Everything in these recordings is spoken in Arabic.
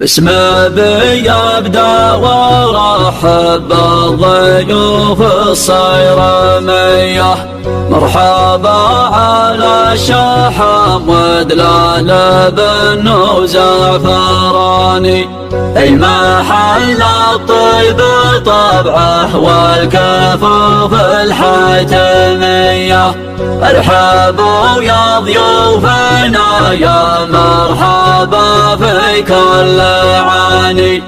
باسم ابي ابدا وارحب بالضيوف الصيرميه، مرحبا على الشحم ودلال بن زعفراني، اي محل الطيب طبعه والكفوف الحاتميه. ارحبوا يا ضيوفنا يا مرحبا في كل عاني.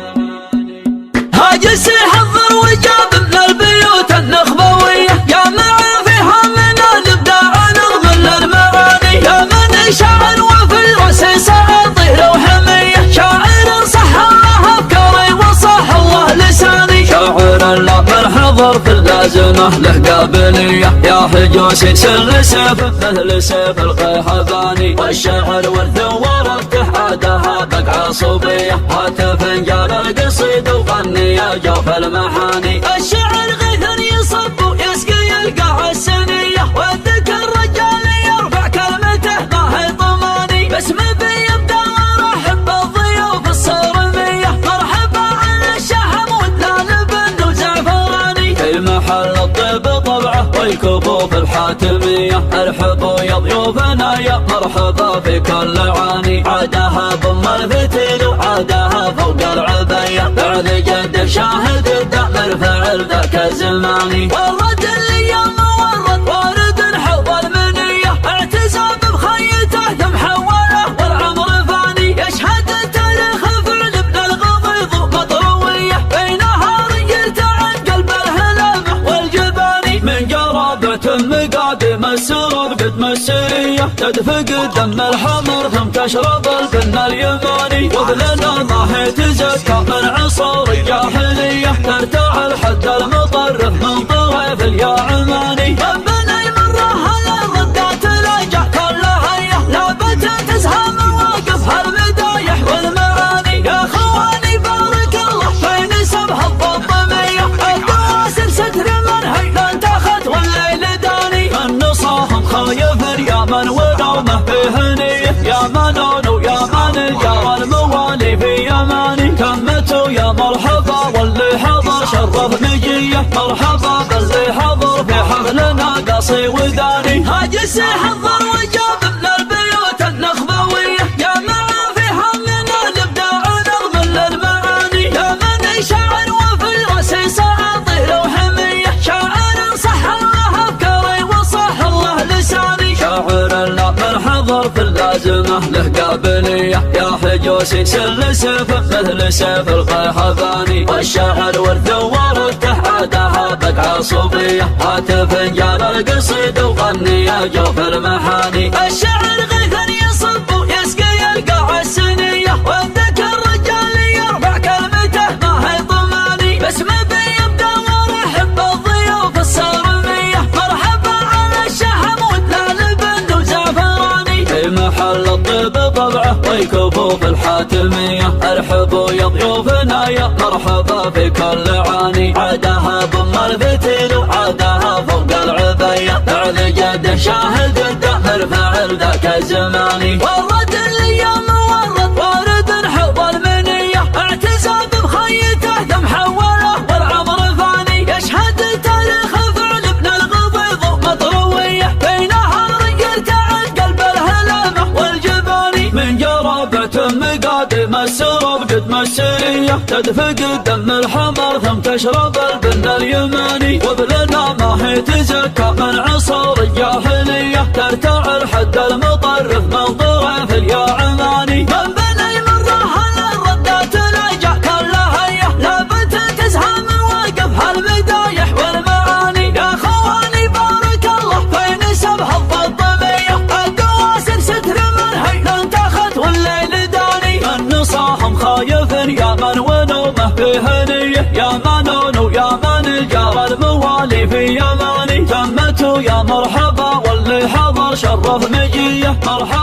هاجس حضر وجاب من البيوت النخبويه، يا معا فيها من الابداع نضمن المعاني، يا من شاعر وفي راسه ساطير وحميه، شاعر صح الله افكاري وصح الله لساني، شاعر لا من حضر في اللازمه له قابليه، يا حجوسي سر سيف مثل سيف القيحباني، والشعر ورث ورثته عادها بقعه صوبيه، هات فنجان القصيد وغني يا جوف المحاني. الشعر غيث يصب ويسقي القاع السنيه، والذكر رجال يرفع كلمته ما هي طماني. باسم ابي يبدا ورحب بالضيوف الصارميه، مرحبا على الشحم ودلال بن زعفراني، في محل الطيب طبعه والكفوف الحاتميه. ارحبوا يا ضيوفنا يا مرحبا في كل عاني، عادها بم الفتيل وعادها فوق العبيه، بعد جد شاهد الدأمر فعل ذاك الزماني. ورد الايام ورد وارد حوض المنيه، اعتزاب بخيته ثم حوله والعمر فاني، يشهد التاريخ فعل ابن الغضيض مطرويه، بينها رجلت عن قلب الهلامه والجباني، من قرابة مقادم السرور قد مسريه، تدفق دم الحمر ثم تشرب البن اليماني، وبلنا ما هي تزكى من عصور الجاهليه، ترتاع الحد المطرف من طريف اليا عماني. ربنا يمرها للردات الاجع كلها هيه، لابد تزهى مواقفها المدايح والمعاني، يا خواني بارك الله بين سبها الضميه، الدواسر ستر من هيلا انتخت والليل داني، من نصاهم خايف يا من ونومه فيه نيه، يا منون ويا من جرى الموالي في يماني، تمتوا يا مرحبا واللي حضر شرف مجيه، مرحبا باللي حضر في حفلنا قصي وداني. هاجس حضر وجاب من البيوت النخبويه، يا معا فيها من الابداع نضمن للمعاني، يا من شاعر وفي راسه ساطير وحميه، شاعر صح الله افكاري وصح الله لساني، شاعر لا من حضر في اللازمه له قابليه، يا حجوسي سر سيف مثل سيف القيحباني، والشعر ورث ورثته عادها بقعه صوبيه، هات فنجان القصيد وغني يا جوف المحاني. الشعر غيث يصب ويسقي القاع السنيه، والذكر رجال يرفع كلمته ما هي طماني. باسم ابي يبدا ورحب بالضيوف الصارميه، مرحبا على الشحم ودلال بن زعفراني، في محل الطيب طبعه والكفوف الحاتميه. ارحبوا يا ضيوفنا يا مرحبا في كل عاني، عادها بم الفتيل وعادها فوق العبيه، بعد جد شاهد الدأمر فعل ذاك الزماني. ورد الايام ورد وارد حوض المنيه، اعتزاب بخيته ثم حوله والعمر فاني، يشهد التاريخ فعل ابن الغضيض مطرويه، بينها رجلت عن قلب الهلامه والجباني، من قرابة مقادم السرور قد مسريه، تدفق دم الحمر ثم تشرب البن اليماني، وبلنا ما هي تزكى من عصور الجاهليه، ترتاع الحد المطرف من طريف اليا عماني. من بنى يمرها للردات الاجع كلها هيه، لابد تزهى مواقفها المدايح والمعاني، يا خواني بارك الله بين سبها الضميه، الدواسر ستر من هيلا انتخت والليل داني، من نصاهم خايف يا من ونومه فيه نيه، يا منون ويا من جرى الموالي في يماني، تمتوا يا مرحبا واللي حضر شرف مجيه، مرحبا